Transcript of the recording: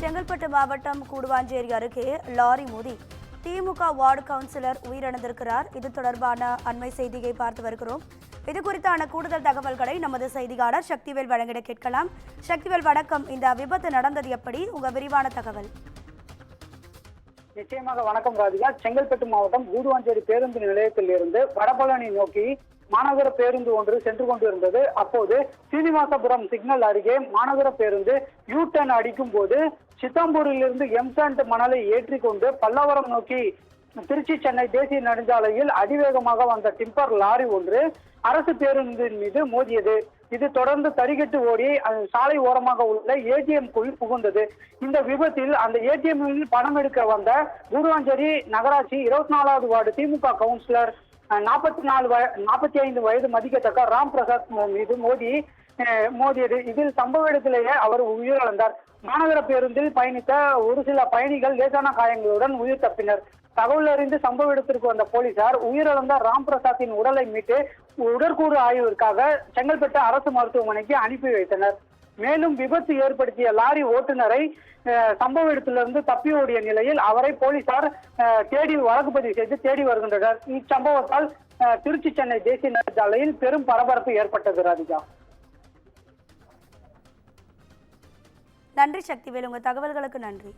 செங்கல்பட்டு மாவட்டம் கூடுவாஞ்சேரி அருகே லாரி மோதி திமுக ward councillor உயிரிழந்திருக்கிறார். இது தொடர்பான அண்மை செய்தியை பார்த்து வருகிறோம். இது குறித்தான கூடுதல் தகவல்களை நமது செய்தியாளர் சக்திவேல் வழங்கிட கேட்கலாம். சக்திவேல் வணக்கம். இந்த விபத்து நடந்தது எப்படி? உங்க விரிவான தகவல். நிச்சயமாக வணக்கம் ராதிகா. செங்கல்பட்டு மாவட்டம் கூடுவாஞ்சேரி பேருந்து நிலையத்தில் இருந்து வடபழனி நோக்கி மாநகர பேருந்து ஒன்று சென்று கொண்டிருந்தது. அப்போது சீனிவாசபுரம் சிக்னல் அருகே மாநகர பேருந்து யூ டர்ன் அடிக்கும் போது சித்தாம்பூரில் இருந்து எம்சாண்ட் மணலை ஏற்றி கொண்டு பல்லாவரம் நோக்கி திருச்சி சென்னை தேசிய நெடுஞ்சாலையில் அதிவேகமாக வந்த டிம்பர் லாரி ஒன்று அரசு பேருந்தின் மீது மோதியது. இது தொடர்ந்து தறிகெட்டு ஓடி சாலை ஓரமாக உள்ள ஏடிஎம் குள் புகுந்தது. இந்த விபத்தில் அந்த ஏடிஎம்மில் பணம் எடுக்க வந்த கூடுவாஞ்சேரி நகராட்சி 24வது வார்டு திமுக கவுன்சிலர் 45 வயது மதிக்கத்தக்க ராம் பிரசாத் மீது மோதியது. இதில் சம்பவ இடத்திலேயே அவர் உயிரிழந்தார். மாநகர பேருந்தில் பயணித்த ஒரு சில பயணிகள் லேசான காயங்களுடன் உயிர் தப்பினர். தகவல் அறிந்து சம்பவ இடத்திற்கு வந்த போலீசார் உயிரிழந்த ராம் பிரசாத்தின் உடலை மீட்டு உடற்கூறு ஆய்விற்காக செங்கல்பட்டு அரசு மருத்துவமனைக்கு அனுப்பி வைத்தனர். மேலும் விபத்து ஏற்படுத்திய லாரி ஓட்டுநரை சம்பவ இடத்திலிருந்து தப்பி ஓடிய நிலையில் அவரை போலீசார் வழக்கு பதிவு செய்து தேடி வருகின்றனர். இச்சம்பவத்தால் திருச்சி சென்னை தேசிய நெடுஞ்சாலையில் பெரும் பரபரப்பு ஏற்பட்டது. ராதிகா, நன்றி சக்திவேல். உங்க தகவல்களுக்கு நன்றி.